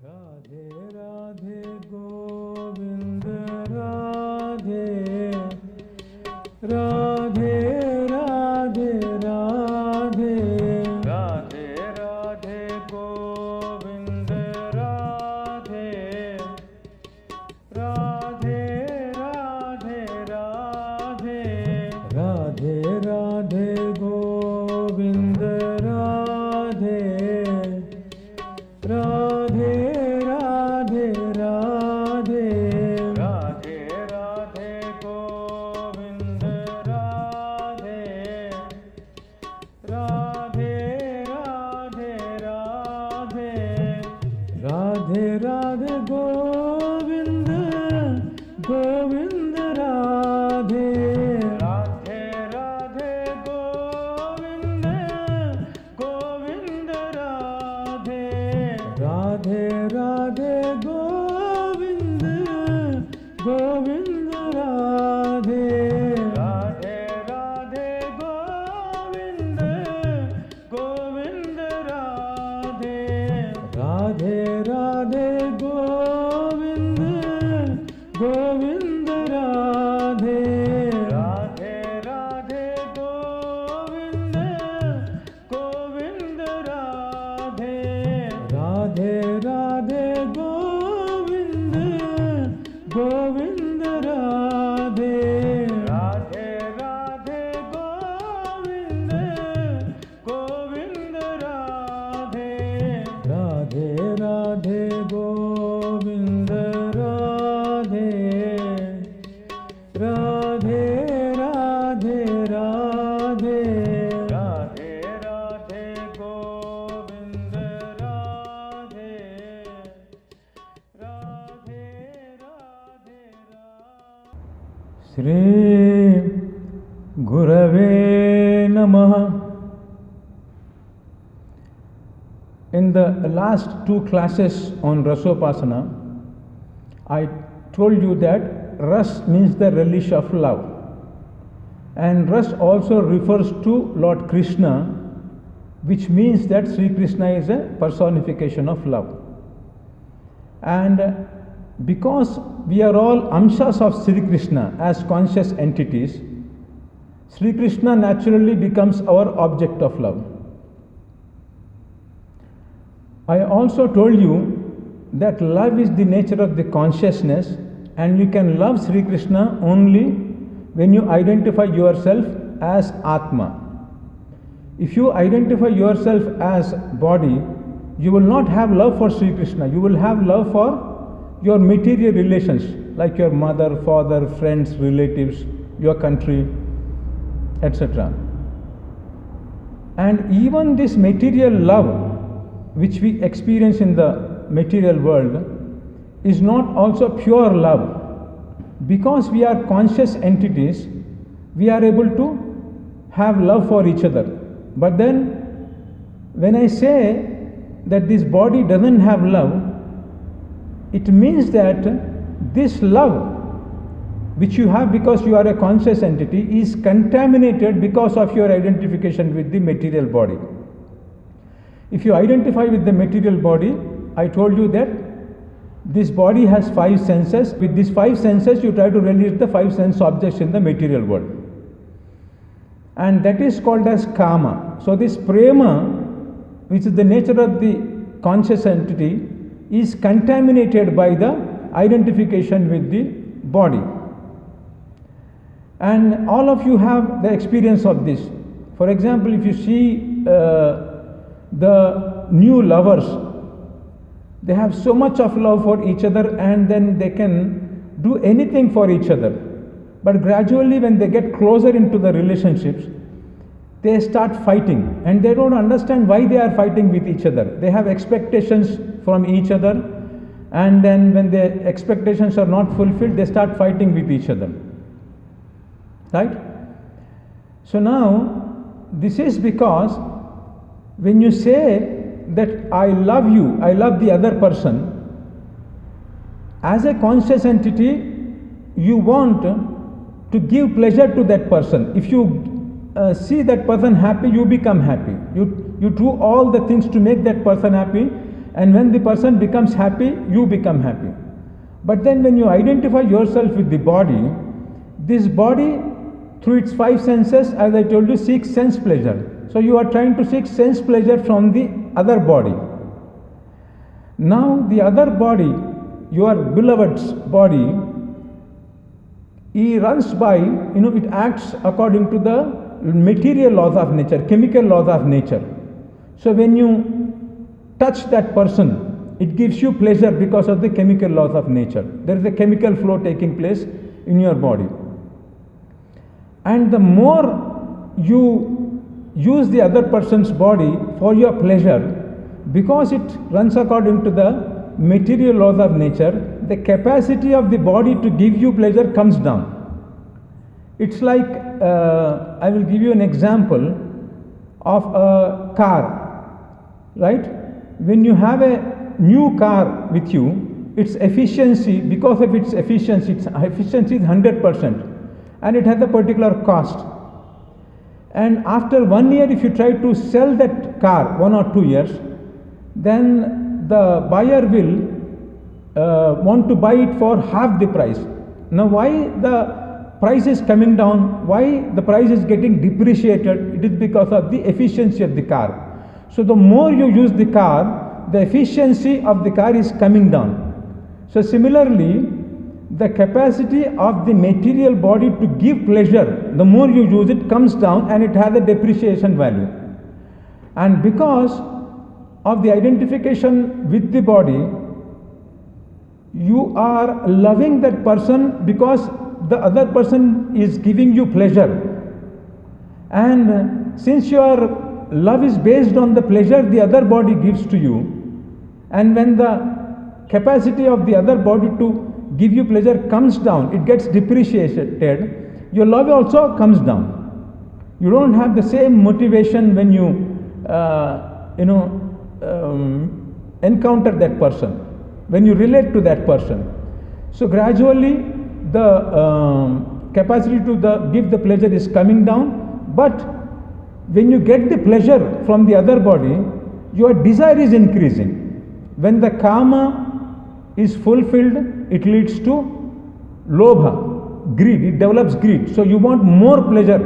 राधे राधे गोविंद राधे राधे राधे राधे राधे राधे गोविंद राधे राधे राधे राधे राधे राधे गोविंद राधे राधे राधे राधे राधे राधे गोविंद राधे राधे राधे राधे राधे राधे गोविंद गोविंद राधे राधे राधे गोविंद गोविंद राधे राधे राधे गोविंद गोविंद राधे राधे राधे गोविंद गोविंद राधे राधे राधे गोविंद गोविंद राधे राधे राधे गोविंद गोविंद राधे राधे राधे गोविंद गोविंद राधे राधे राधे गोविंद गोविंद राधे राधे राधे गोविंद राधे राधे राधे राधे राधे राधे गोविंद राधे राधे राधे श्री गुरवे नमः. In the last two classes on Rasopasana, I told you that Ras means the relish of love, and Ras also refers to Lord Krishna, which means that Sri Krishna is a personification of love. And because we are all amshas of Sri Krishna as conscious entities, Sri Krishna naturally becomes our object of love. I also told you that love is the nature of the consciousness, and you can love Sri Krishna only when you identify yourself as Atma. If you identify yourself as body, you will not have love for Sri Krishna. You will have love for your material relations, like your mother, father, friends, relatives, your country, etc. And even this material love which we experience in the material world is not also pure love. Because we are conscious entities, we are able to have love for each other. But then when I say that this body doesn't have love, it means that this love which you have because you are a conscious entity is contaminated because of your identification with the material body. If you identify with the material body, I told you that this body has 5 senses. With these 5 senses, you try to release the 5 sense objects in the material world. And that is called as kama. So this prema, which is the nature of the conscious entity, is contaminated by the identification with the body. And all of you have the experience of this. For example, if you see the new lovers, they have so much of love for each other, and then they can do anything for each other. But gradually when they get closer into the relationships, they start fighting, and they don't understand why they are fighting with each other. They have expectations from each other, and then when their expectations are not fulfilled, they start fighting with each other. Right? So now, this is because when you say that I love you, I love the other person, as a conscious entity, you want to give pleasure to that person. If you see that person happy, you become happy. You do all the things to make that person happy. and when the person becomes happy, you become happy. But then when you identify yourself with the body, this body through its 5 senses, as I told you, seeks sense pleasure. So you are trying to seek sense pleasure from the other body. Now the other body, your beloved's body, he runs by, it acts according to the material laws of nature, chemical laws of nature. So when you touch that person, it gives you pleasure because of the chemical laws of nature. There is a chemical flow taking place in your body. And the more you use the other person's body for your pleasure, because it runs according to the material laws of nature, the capacity of the body to give you pleasure comes down. It's like, I will give you an example of a car, right? When you have a new car with you, its efficiency, because of its efficiency is 100%, and it has a particular cost. And after 1 year, if you try to sell that car, 1 or 2 years, then the buyer will want to buy it for half the price. Now why the price is coming down, why the price is getting depreciated? It is because of the efficiency of the car. So the more you use the car, the efficiency of the car is coming down. So similarly, the capacity of the material body to give pleasure, the more you use it, comes down, and it has a depreciation value. And because of the identification with the body, you are loving that person because the other person is giving you pleasure. And since your love is based on the pleasure the other body gives to you, and when the capacity of the other body to give you pleasure comes down, it gets depreciated, your love also comes down. You don't have the same motivation when you encounter that person, when you relate to that person. So gradually the capacity to give the pleasure is coming down, but when you get the pleasure from the other body, your desire is increasing. When the kama is fulfilled, it leads to lobha, greed, it develops greed. So you want more pleasure,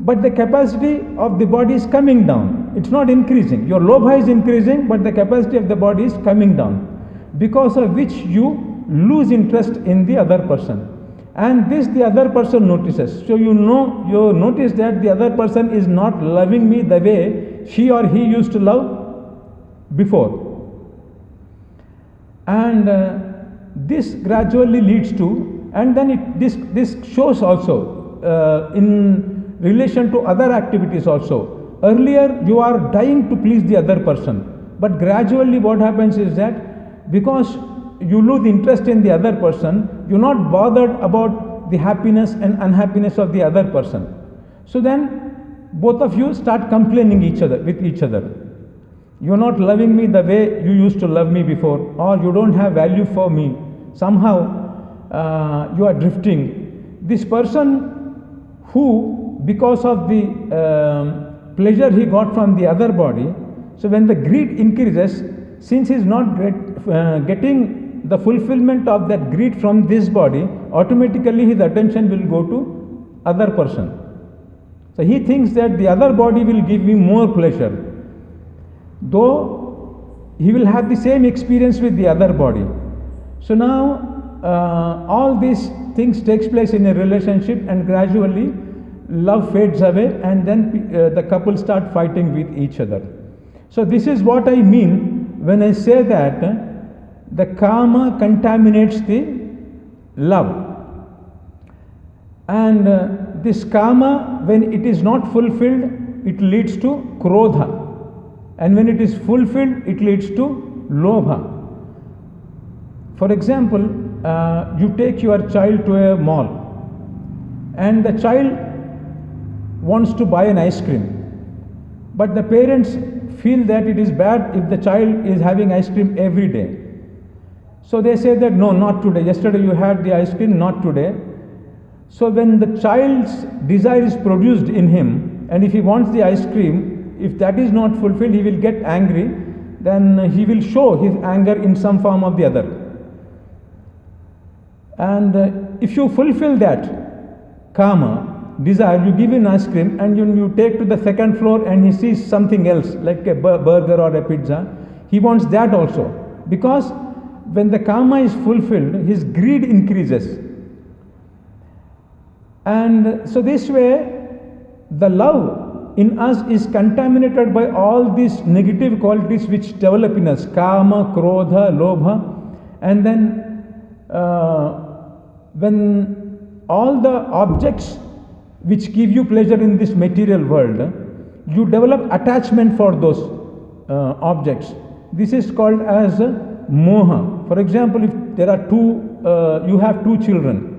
but the capacity of the body is coming down, it's not increasing. Your lobha is increasing, but the capacity of the body is coming down, because of which you lose interest in the other person. And this the other person notices. So you notice that the other person is not loving me the way she or he used to love before. And this gradually leads to, and then this shows also in relation to other activities also. Earlier you are dying to please the other person, but gradually what happens is that because you lose interest in the other person, you're not bothered about the happiness and unhappiness of the other person. So then both of you start complaining with each other. You're not loving me the way you used to love me before, or you don't have value for me. Somehow you are drifting. This person who, because of the pleasure he got from the other body, so when the greed increases, since he is not getting the fulfillment of that greed from this body, automatically his attention will go to other person. So he thinks that the other body will give me more pleasure, though he will have the same experience with the other body. So now all these things takes place in a relationship, and gradually love fades away, and then the couple start fighting with each other. So this is what I mean when I say that the kama contaminates the love, and this kama, when it is not fulfilled, it leads to krodha, and when it is fulfilled, it leads to lobha. For example, you take your child to a mall, and the child wants to buy an ice cream, but the parents feel that it is bad if the child is having ice cream every day. So they say that no, not today. Yesterday you had the ice cream, not today. So when the child's desire is produced in him, and if he wants the ice cream, if that is not fulfilled, he will get angry. then he will show his anger in some form or the other. And if you fulfill that kama, desire, you give him ice cream and you take to the second floor and he sees something else like a burger or a pizza, he wants that also. Because when the kama is fulfilled, his greed increases. And so this way, the love in us is contaminated by all these negative qualities which develop in us, kama, krodha, lobha. And then when all the objects which give you pleasure in this material world, you develop attachment for those objects. This is called as moha. For example, if there are you have two children,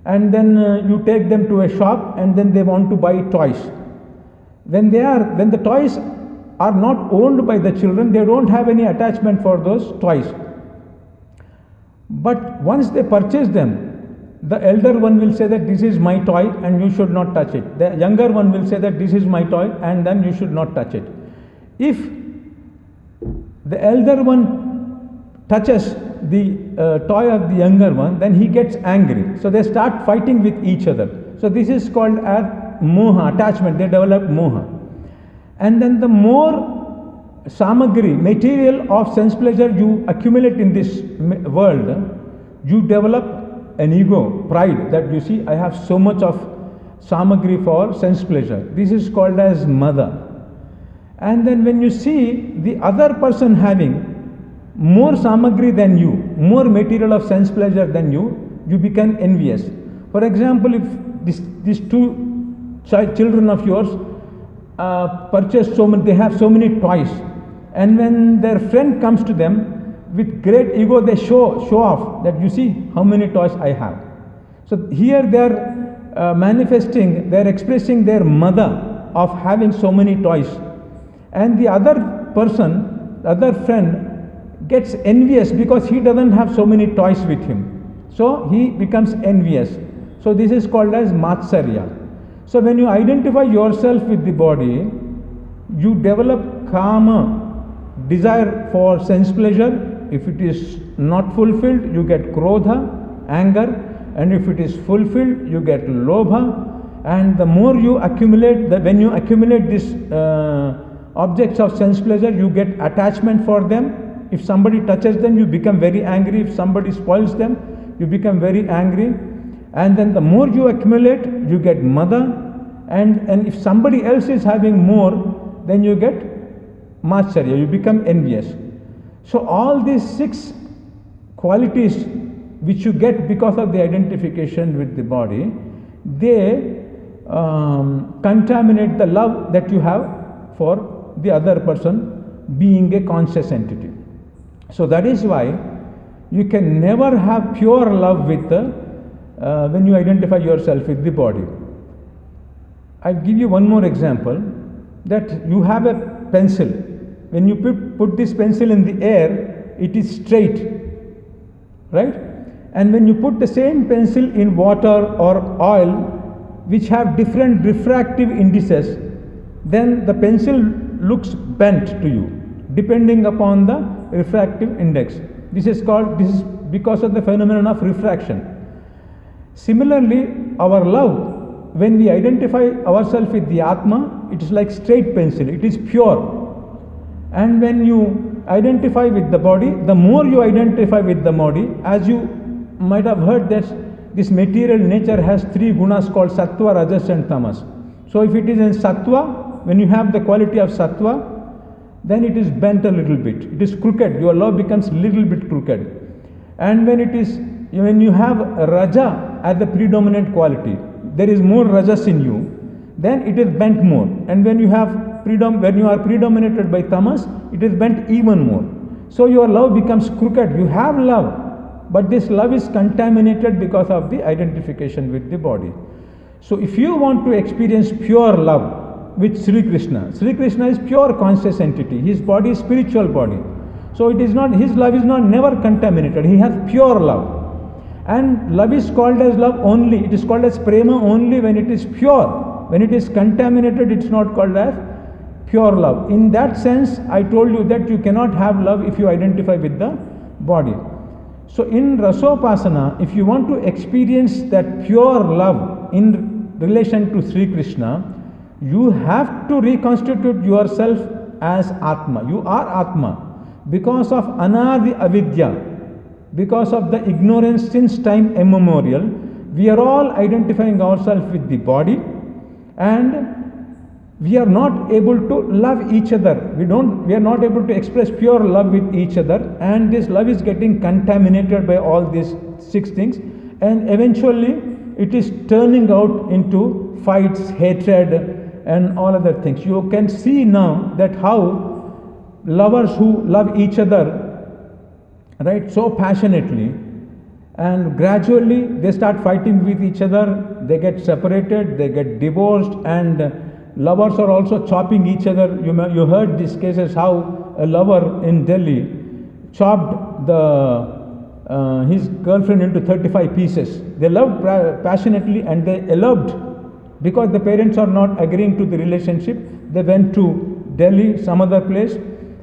and then you take them to a shop and then they want to buy toys. When the toys are not owned by the children, they don't have any attachment for those toys. But once they purchase them, the elder one will say that this is my toy and you should not touch it. The younger one will say that this is my toy and then you should not touch it. If the elder one touches the toy of the younger one, then he gets angry. So they start fighting with each other. So this is called as moha, attachment. They develop moha. And then the more samagri, material of sense pleasure you accumulate in this world, you develop an ego, pride, that you see, I have so much of samagri for sense pleasure. This is called as mada. And then when you see the other person having more samagri than you, more material of sense pleasure than you, you become envious. For example, if these two children of yours purchase so many, they have so many toys, and when their friend comes to them with great ego, they show off that you see how many toys I have. So here they are manifesting, they are expressing their mada of having so many toys, and the other person, the other friend, gets envious because he doesn't have so many toys with him. So he becomes envious. So this is called as matsarya. So when you identify yourself with the body, you develop kama, desire for sense pleasure. If it is not fulfilled, you get krodha, anger, and if it is fulfilled, you get lobha. And the more you accumulate, when you accumulate these objects of sense pleasure, you get attachment for them. If somebody touches them, you become very angry. If somebody spoils them, you become very angry. And then the more you accumulate, you get mada. And if somebody else is having more, then you get matsarya, you become envious. So all these 6 qualities which you get because of the identification with the body, they contaminate the love that you have for the other person being a conscious entity. So that is why you can never have pure love with when you identify yourself with the body. I'll give you one more example, that you have a pencil. When you put this pencil in the air, it is straight, right? And when you put the same pencil in water or oil, which have different refractive indices, then the pencil looks bent to you, depending upon the refractive index. This is because of the phenomenon of refraction. Similarly, our love, when we identify ourselves with the Atma, it is like straight pencil, it is pure. And when you identify with the body, the more you identify with the body, as you might have heard that this material nature has 3 gunas called sattva, rajas and tamas. So if it is in sattva, when you have the quality of sattva, then it is bent a little bit, it is crooked, your love becomes a little bit crooked. And when you have raja as the predominant quality, there is more rajas in you, then it is bent more. And when you are predominated by tamas, it is bent even more. So your love becomes crooked. You have love, but this love is contaminated because of the identification with the body. So if you want to experience pure love with Sri Krishna is pure conscious entity. His body is spiritual body. So his love is not never contaminated. He has pure love. And love is called as love only. It is called as prema only when it is pure. When it is contaminated, it is not called as pure love. In that sense, I told you that you cannot have love if you identify with the body. So in Rasopasana, if you want to experience that pure love in relation to Sri Krishna, you have to reconstitute yourself as Atma. You are Atma. Because of Anadi Avidya, because of the ignorance since time immemorial, we are all identifying ourselves with the body, and we are not able to love each other. We are not able to express pure love with each other, and this love is getting contaminated by all these 6 things, and eventually it is turning out into fights, hatred, and all other things. You can see now that how lovers who love each other, right, so passionately, and gradually they start fighting with each other, they get separated, they get divorced, and lovers are also chopping each other. You heard these cases how a lover in Delhi chopped his girlfriend into 35 pieces. They loved passionately and they eloped because the parents are not agreeing to the relationship. They went to Delhi, some other place,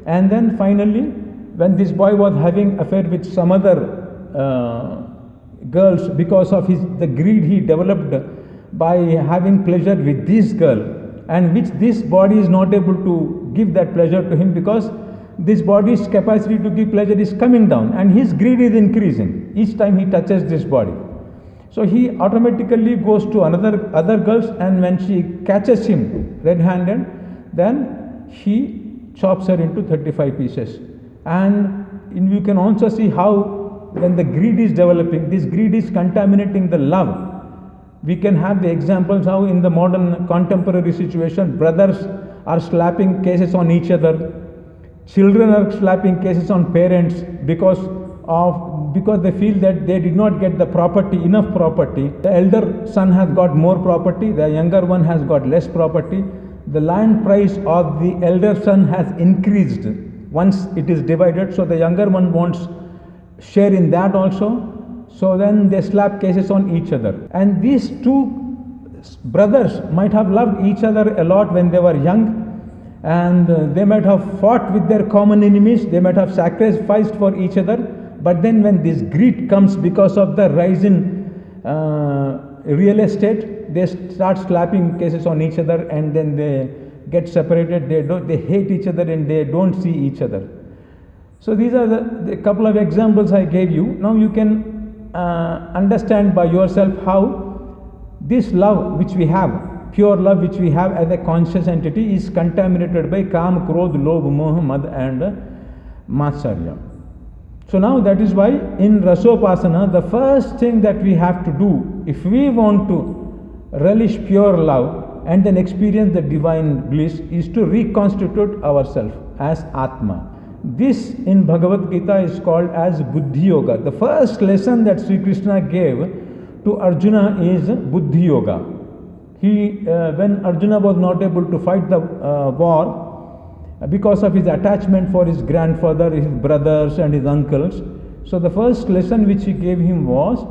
and then finally when this boy was having affair with some other girls because of the greed he developed by having pleasure with this girl, and which this body is not able to give that pleasure to him because this body's capacity to give pleasure is coming down and his greed is increasing each time he touches this body. So he automatically goes to other girls, and when she catches him red-handed, then he chops her into 35 pieces. And you can also see how when the greed is developing, this greed is contaminating the love. We can have the examples how in the modern contemporary situation, brothers are slapping cases on each other, children are slapping cases on parents because they feel that they did not get enough property. The elder son has got more property, the younger one has got less property. The land price of the elder son has increased once it is divided, so the younger one wants share in that also. So then they slap cases on each other. And these two brothers might have loved each other a lot when they were young, and they might have fought with their common enemies, they might have sacrificed for each other, but then when this greed comes because of the rise in real estate, they start slapping cases on each other, and then they get separated, they hate each other and they don't see each other. So these are the couple of examples I gave you. Now you can understand by yourself how this love which we have, pure love which we have as a conscious entity, is contaminated by Kam, Krodh, Lobh, Moh, Mad and Matsarya. So now that is why in Rasopasana, the first thing that we have to do if we want to relish pure love and then experience the divine bliss is to reconstitute ourselves as Atma. This in Bhagavad Gita is called as Buddhi Yoga. The first lesson that Sri Krishna gave to Arjuna is Buddhi Yoga. When Arjuna was not able to fight the war because of his attachment for his grandfather, his brothers and his uncles, so the first lesson which he gave him was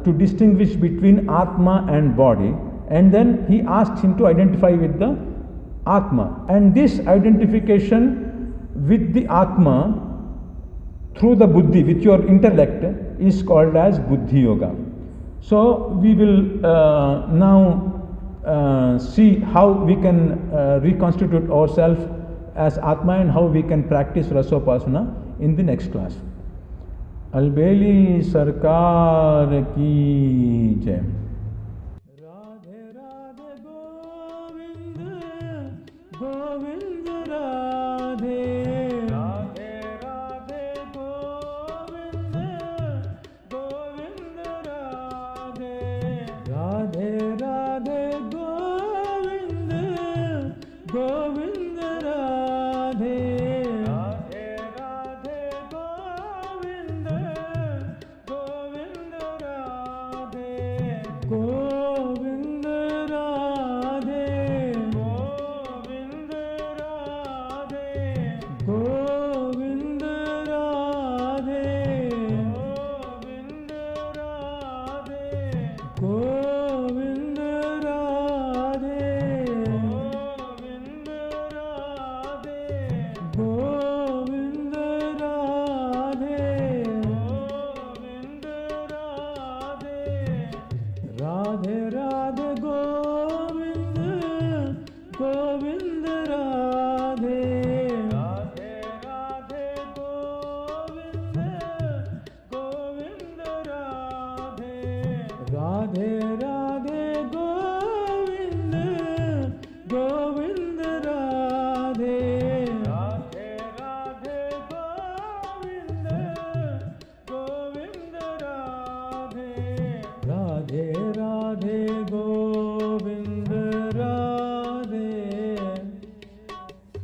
to distinguish between Atma and body, and then he asked him to identify with the Atma, and this identification with the Atma through the Buddhi, with your intellect, is called as Buddhi Yoga. So we will now see how we can reconstitute ourselves as Atma and how we can practice Rasopasana in the next class. Albeli Sarkar Ki Jai. Radhe Radhe Govinda Govinda Radhe. Radhe Radhe Govind Govind Radhe Radhe Radhe Govind Govind Radhe Radhe Radhe Govind Radhe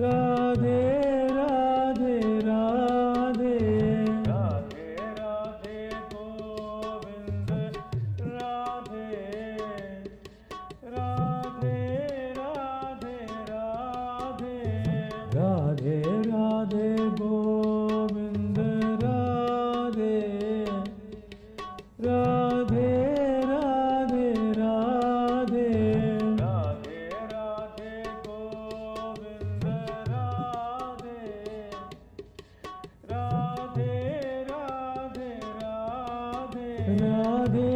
Radhe Radhe Radhe Radhe Radhe Govind Radhe Radhe Radhe Radhe Radhe Radhe Govind Radhe Radhe Radhe Radhe Radhe Radhe Govind Radhe Radhe Radhe Radhe Radhe